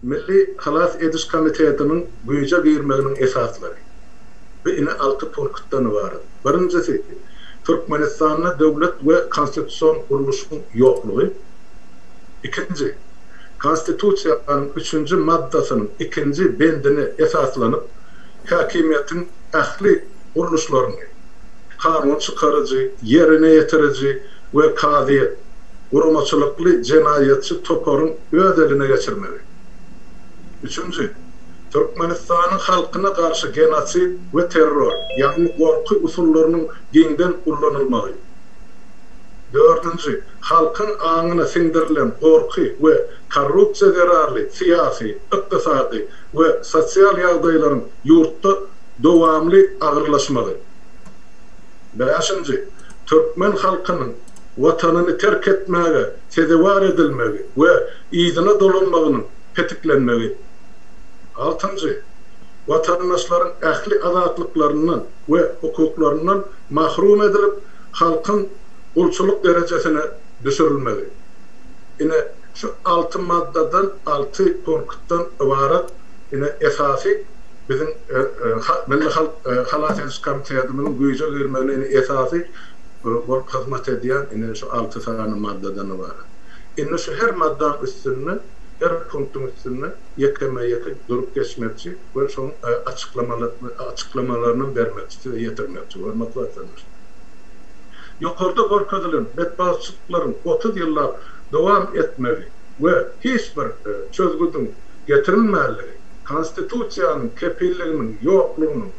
Milli Halas Ediş Komitetinin güýje girmeginiň esaslary. Ve ine 6 punktdan ibaret. Birincisi, Türkmenistan'da devlet ve konstitüsyon kuruluşunun yokluğu. İkinci, konstitüsyanın 3. maddasının 2. bendine esaslanıp hakimiyetin ähli kuruluşlarını kanun çıkarıcı, yerine yetirici ve kadiyet, kurumaçılıklı cinayetçi toporun öz eline geçirmeli. Üçüncü, Türkmenistan'ın halkına karşı genosit ve terör, yani korku usullarının yeniden kullanılmalı. Dördüncü, halkın ağına sindirilen korku ve korrupsiya zararlı siyasi, iktisadi ve sosyal yağdayların yurtta devamlı ağırlaşmalı. Beşinci, Türkmen halkının vatanını terk etmeye, sezevar edilmeli ve izine dolanmağının tetiklenmeli. Altıncı, vatandaşların ähli azatlıklarından ve hukuklarından mahrum edilip halkın ulçuluk derecesine düşürülmeli. Yine şu 6 maddadan 6 punkttan ibaret yine esası bizim Milli Halas Ediş Komitetinin güýje girmegine esası bu hizmet ediyen yine şu 6 tane maddadan ibaret. Yine şu her maddanın üstüne her punktun üstüne yekeme durup geçmekçi ve son açıklamalarının vermekçi ve yetirmekçi. Hürmetli vatandaşlar. Yukarıda korkutulan bedbahtçılıkların 30 yıllar devam etmeli ve hiçbir çözgüdün getirilmeli, konstitüsyanın kepilliğinin yokluğunun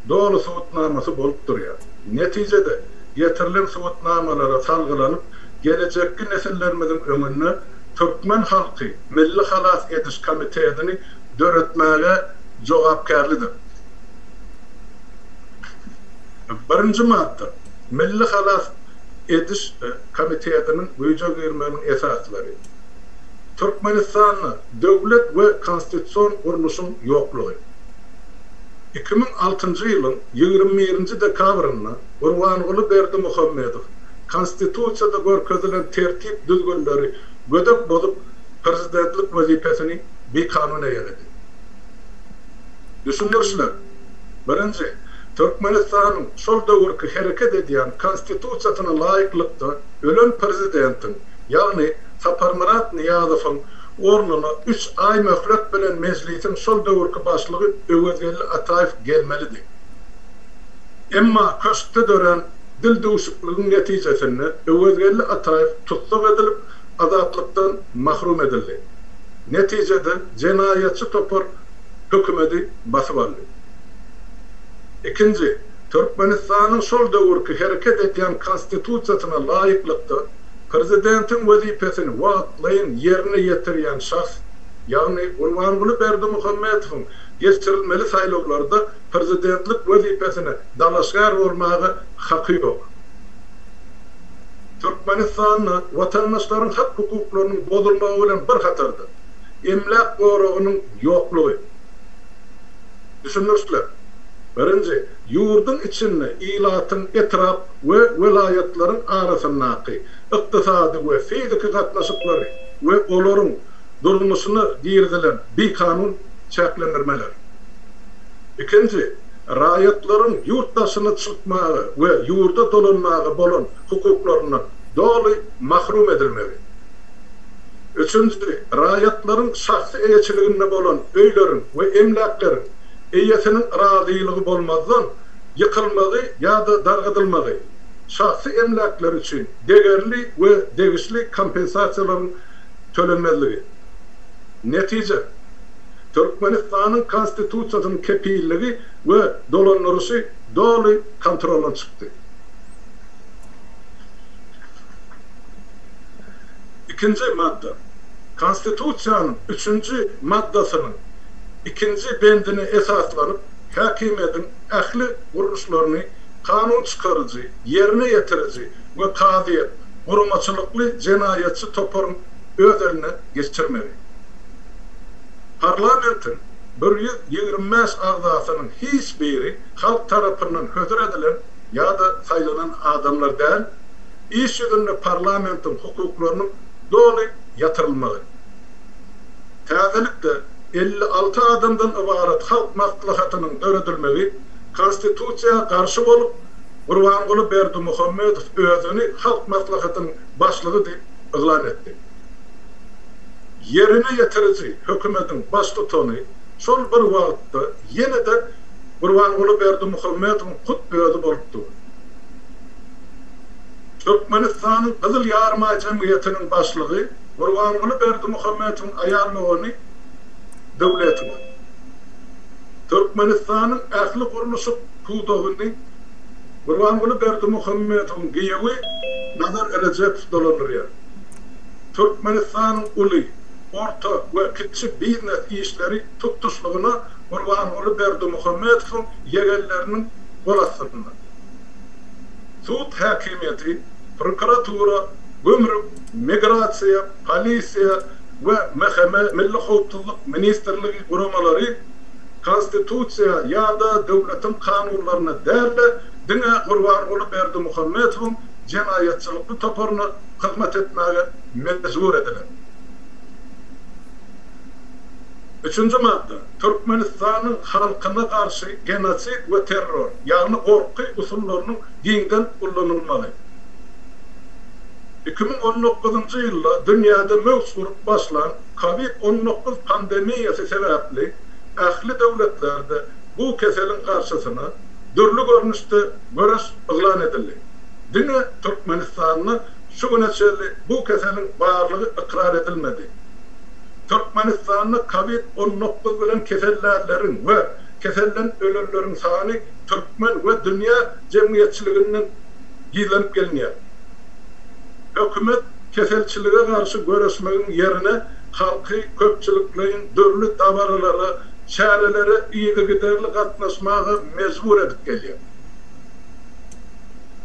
doğru suutnaması bolup duruyor. Neticede getirilen suutnamalara salgılanıp gelecekki nesillerimizin önüne Türkmen halkı Milli Halas Ediş Komitetini döretmeye cevapkarlıdır. Birinci madde, Milli Halas Ediş Komitetinin güýje girmeginiň esasları. Türkmenistan'da devlet ve konstitüsyon kuruluşun yokluğu. 2006 yılın 21. dekabrında Gurbanguly Berdimuhamedov konstitüsiyada görkezelen tertip düzgünleri gödek bolup prezidentlik vazifesini bir kanuna yerledi. Düşünürsüler. Birinci, Türkmenistan'ın şol döwürki hereket ediyen konstitüsiyasına layıklıkta ölen prezidentin, yani Saparmurat Niyazov'un ornuna 3 ay möhlet bilen meclisin şol döwürki başlygy Öwezgeli Ataýew gelmelidir. Emma köşkde dören dil döwüşüklüğün netijesinde Öwezgeli Ataýew tutsuk edilip azatlıktan mahrum edildi. Neticede cinayetçi topor hükümeti basıp aldı. İkinci, Türkmenistan'ın şol döwürki hereket ediyen konstitüsiyasına layıklıkta prezidentin vazifesini wagtlaýyn yerine ýetirýän şahs, ýagny Gurbanguly Berdimuhamedow'un geçirilmeli saýlawlarda prezidentlik vazifesine dalaşgar bolmagy haky ýok. Türkmenistan'da vatandaşların hak hukuklarının bozulmağı bilen bir hatarda emlak goragynyň ýoklugy. Düşünürsler. Birinci, yurdun içinde ilatın etraf ve velayetlerin arasındaki iktisadi ve fiziki katnaşıkları ve onların durmuşuna girdilen bir kanun çeklendirmeler. İkinci, raýatlaryň yurtdaşyny çıkmağı ve yurda dolanmağı bolan hukuklarından doly mahrum edilmeli. Üçüncü, raýatlaryň şahsy eýeçiliginde bolan öýlerin ve emlaklaryň eýesinin razylygy bolmazdan yıkılmagy ýa-da dargadylmagy, şahsy emlaklar üçin degerli ve degişli kompensasiýalaryň tölenmezligi. Netije, Türkmenistan'ın konstitüsiyasının kepilligi ve dolanlaryşy doly kontroldan çykdy. İkinci madde, konstitüsiýanyň 3. maddasynyň 2. bendine esaslanıp hakimiyetin ähli kuruluşlaryny kanun çıkarıcı, yerine yetirici ve kadiyet, kurumaçılıklı cinayetçi toporun öz eline geçirmeli. Parlamentin 125 agzasının hiç biri halk tarafından hödür edilen ya da sayılanan adamlar değil, iş yüzünde parlamentin hukuklarının doğru yatırılmalı. Tazelikle 56 adamdan ibaret halk maslahatynyň öredilmegi konstitusiýaga garşy bolup Gurbanguly Berdimuhammedow özüni halk maslahatynyň başlygy diýip elan etdi. Yerine yetirici hökümetin baş tutany şol bir wagtda ýene-de Gurbanguly Berdimuhammedowyň kut özü bolupdy. Türkmenistanyň Gyzyl Ýarma Jemgyýetiniň başlygy Gurbanguly Berdimuhammedowyň aýarlygyny döwletine. Türkmenistanyň ähli guruluşy kudagyny Gurbanguly Berdimuhammedowyň giýewi Nazar Erejepow dolandyrýar. Türkmenistanyň uly, orta we kiçik biznes işleri tutuşlygyna Gurbanguly Berdimuhammedowyň ýegenleriniň golasynda. Sud hakimiyeti, prokuratura, gümrük, migrasiya, polisiya we meheme milli howpsuzlyk ministrligi guramalary konstitusiya ýa-da döwletiň kanunlaryna därle diňe Gurbanguly Berdimuhammedowyň jenaýatçylykly toparyna hyzmat etmäge mezbur ediler. Üçüncü madde, Türkmenistanyň halkyna garşy genosid we terror, ýagny gorky usullarynyň giňden ullanylmaly. 2019-njy ýylda dünýäde mevcut başlan COVID-19 pandemiýasy sebäpli ähli döwletlerde bu keseliň garşysyna dürli görnüşde görüş elan edildi. Diňe Türkmenistanyň şu güneçeli bu keseliň barlygy ikrar edilmedi. Türkmenistanyň COVID-19 bilen kesellärleriň we kesellen ölenleriň sany Türkmen we dünýä jemgyýetçiliginden giýlenip gelýär. Hökümet keselçilige garşy görüşmegiň ýerine halky köpçüliklerin dörlü dabarlara, çärelere iýigi giderli gatnaşmaga mezbur edip gelýär.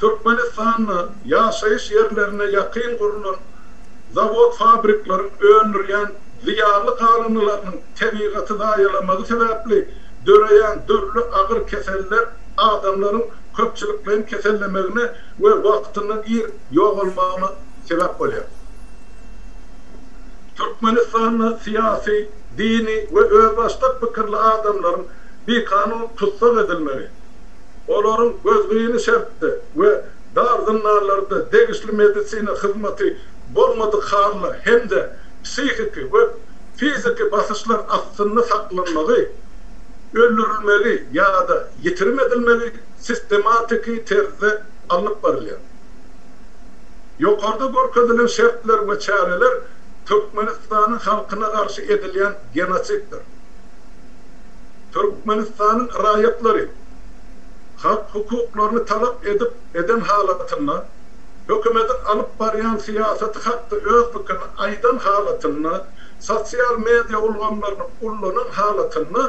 Türkmenistanyň ýaşaýyş ýerlerine ýakyn gurulan zawod fabriklaryň öňürýän ziýaly galanylarynyň tebigaty daýalamagy sebäpli döreýän dörlü agyr keseller adamlaryň köpçüliklerin kesellemegine we wagtynyň ýogalmagyna sebäp bolýar. Türkmenistanyň siyasi, dini we özbaşda pikirli adamlaryň bir kanun tutsak edilmeli. Olaryň gözgüýini şertdi we darzynlarlarda degişli medisina hyzmaty bolmady halda hemde psihiki we fiziki basyşlar astyna saklanmagy, öldürilmeli ýa-da ýitirim edilmeli sistematik terzde alınıp barylýar. Ýokarda görkezdilen şertler we çäreler Türkmenistanyň halkyna garşy edilýän genosiddir. Türkmenistanyň raýatlary hak hukuklaryny talap edip eden halatyna, hökümetin alyp barýan siýasaty hakda öz pikirini aýdan halatyna, sosial media ulgamlaryny ullanan halatyna,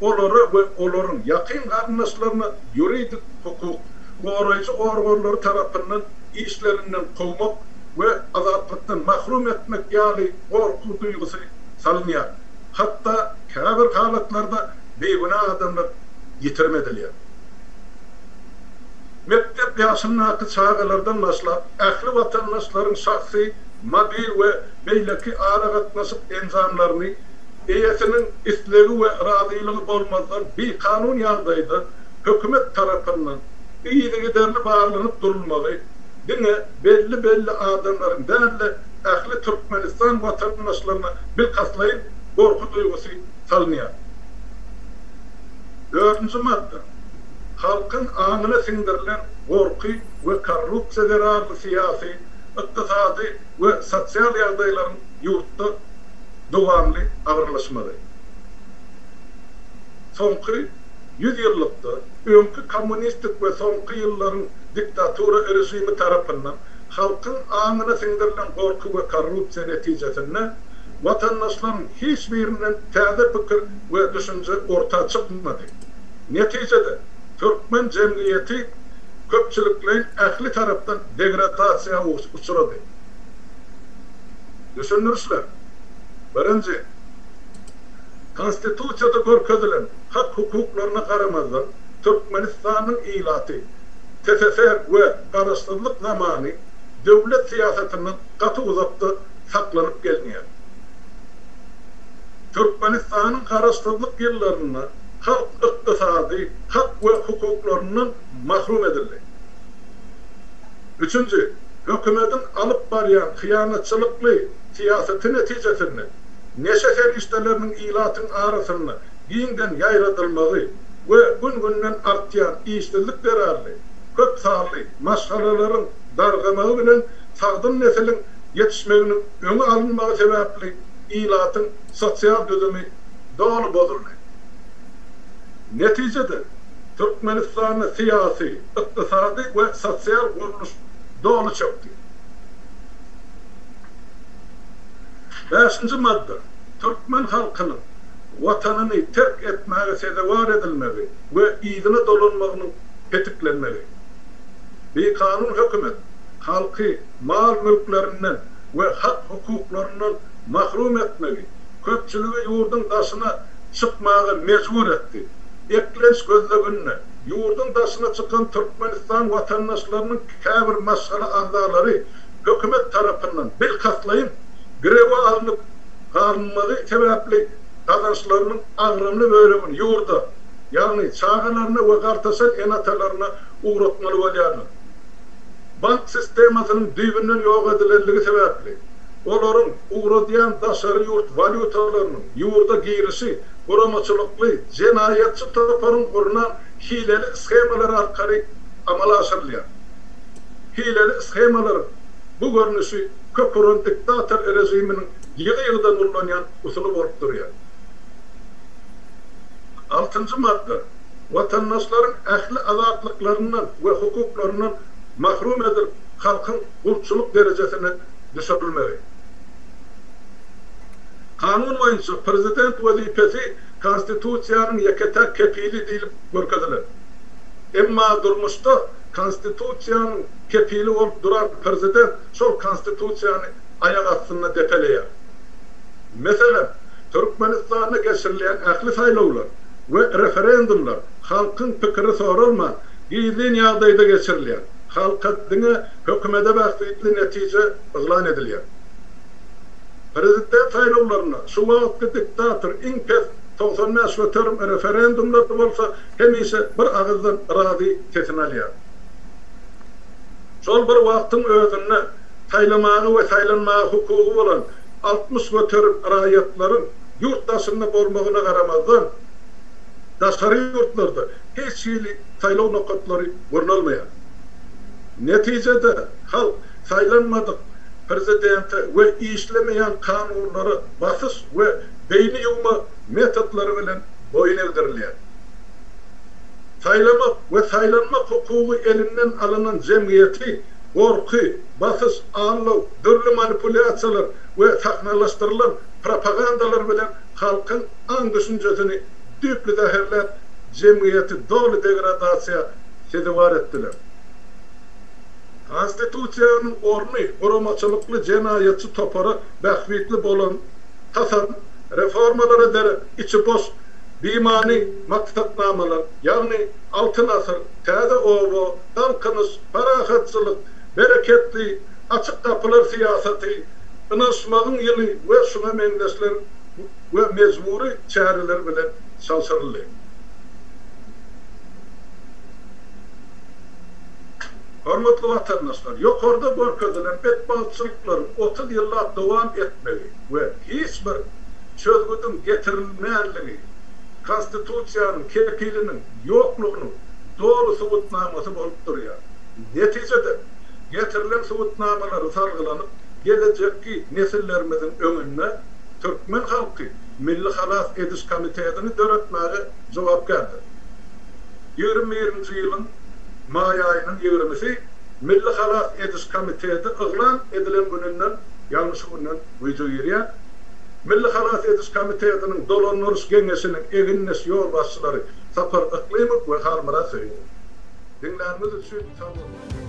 olary we olaryň ýakyn garnaşlaryna ýuridik hukuk goraýjy organlary tarapyndan işlerinden kovmak ve azatlıktan mahrum etmek ýaly gorku duýgusy salynýar. Hatta käbir halatlarda beýguna adamlar ýitirim edilýär. Mektep ýaşyndaky çağalardan başlap ähli watandaşlaryň şahsy, mobil we beýleki ara gatnaşyp enzamlaryny eýetiniň islegi we razylygy bolmazdan bir kanun ýagdaýda hökümet tarapyndan iýigi giderli bağlanyp durulmaly. Diňe belli adamlaryň därle ähli Türkmenistan watandaşlaryna bilkaslaýyp gorku duýgusy salynýar. 4-nji madde, halkın aňyna siňdirilen gorky we korrupsiýa zararly siyasi, ykdysady we sosial ýagdaýlaryň ýurtda dowamly agyrlaşmady. Soňky 100 ýyllykda öňkü kommunistik we soňky ýyllaryň diktatura rejimi tarapyndan halkın aňyna siňdirilen gorky we korrupsiýa netijesinde watandaşlaryň hiç birinden täze pikir we düşünje ortağa çykmady. Netijede Türkmen jemgyýeti köpçüliklerin ähli tarapdan degradasiýaga uçrady. Düşünürsler. Birinji, konstitusiýada görkezdilen hak hukuklaryna garamazdan Türkmenistanyň ilaty, TSSR we garaşsyzlyk zamany döwlet siýasatynyň gaty uzakda saklanyp gelýär. Türkmenistan'ın karastırlık yıllarına halk iktisadi, hak ve hukuklarından mahrum edildi. Üçüncü, hükümetin alıp barayan hıyanatçılıklı siyaseti neticesinde neşe işlerinin ilatın arasında giyinden yayradılmağı ve gün-günden artyan işsizlik zararlı, köp sağlı maşgalaların dargamağı bilen sağdın neslin yetişmeğinin öňe alınmağı sebäpli ilatın sosyal düzümi doğru bozuldu. Neticede Türkmenistan'ın siyasi, iktisadi ve sosyal kuruluş doğru çöktü. 5. madde, Türkmen halkının vatanını terk etmeye sedevar edilmeli ve izine dolunmağının tetiklenmeli. Bir kanun hükümet, halkı mal mülklerinden ve hak hukuklarından mahrum etmeli, köpçülüğü yurdun daşına çıkmaya mecbur etti. Eklenç gözlegünne, yurdun daşına çıkan Türkmenistan vatandaşlarının käbir maşgala agdaları hükümet tarafından bilhaslayın greve alınıp kalınmalı sebäpli kazançlarının agrymly bölümini yurda, yani çağılarına ve kartasal enatalarına uğratmalı bolýarlar. Bank sistemasının düýbünden ýok edilenligi sebäpli olaryň uğradýan daşary yurt valutalarının yurda girişi goramaçylykly jenayetçi toparyň kurunan hileli schemalar arkaly amala aşyrylýar. Hileli schemalar bu görnüşi köpürün diktator rejiminin ýygy-ýygydan ullanýan usuly bolup durýar. 6. madde, vatandaşların ähli azatlıklarından ve hukuklarından mahrum edilip halkın kulçuluk derecesine düşürülmeli. Kanun boýunça prezident wezipesi konstitusiýanyň ýeketek kepili diýilip görkezdiler. Emma durmuşda konstitusiýanyň kepili bolup duran prezident şol konstitusiýany aýak astyna depeleýär. Mesela Türkmenistan'a geçirilen ähli saýlawlar ve referendumlar halkın pikiri sorulma gizlin ýagdaýda geçirilýär. Halka diňe hökümete bäxtli netije yglan edilýär. Prezident saýlawlaryna şu wagtky diktator iňpes 95 term referendumlar bolsa hemise bir agızdan razy seçinelýär. Şol bir wagtyň özünde saýlamagy we saýlanmagy hukugy bolan 60 term raýatlaryň yurtdaşynda bolmagyna garamazdan daşary yurtlarda hiç ýyly saýlaw nokatlary görnelmeýär. Neticede halk saylanmadık prezidenti ve işlemeyen kanunları basış ve beyni yuma metotları bilen boyun eğdirilýär. Saylamak ve saylanmak hukuku elinden alınan cemiyeti korku, basış, anlaw, dürlü manipülasyalar ve sahnalaştırılan propagandalar bilen halkın an düşüncesini düplü zehirler cemiyeti dolu degradasiya sedevar ettiler. Konstitusiýanyň orny goramaçylykly jenayetçi topary bähwitli bolan tasar reformalara dere içi boş bimani maksatnamalar, ýagny altyn asyr, täze owo, dalkynyş, parahatçylyk, bereketli, açyk kapylar siýasaty, ynanşmagyň ýyly we şuna meňdeşler we mezmuri çäreler bilen çalşyryldy. Hormatly vatandaşlar, ýokarda görkezdilen betbalçylyklaryň 30 ýyllap dowam etmeli we hiç bir çözgüdün getirilmänligi, konstitusiýanyň kepiliniň ýoklugynyň dogry subutnamasy bolup durýar. Netijede getirilen subutnamalar sargylanyp, gelecekki nesillerimiziň öňünde Türkmen halky Milli Halas Ediş Komitetini döretmäge jogapkärdir. 2020-nji ýylyň may ayının 20'si Milli Halas Ediş Komiteti ıglan edilen gününden yanlış günden video ýerýär. Milli Halas Ediş Komitetining dolanlaryş geňeşiniň eginnes ýol başçylary Sapar Yklymow we Harmara söýdi. Dinlärimiz üçin sag bolun.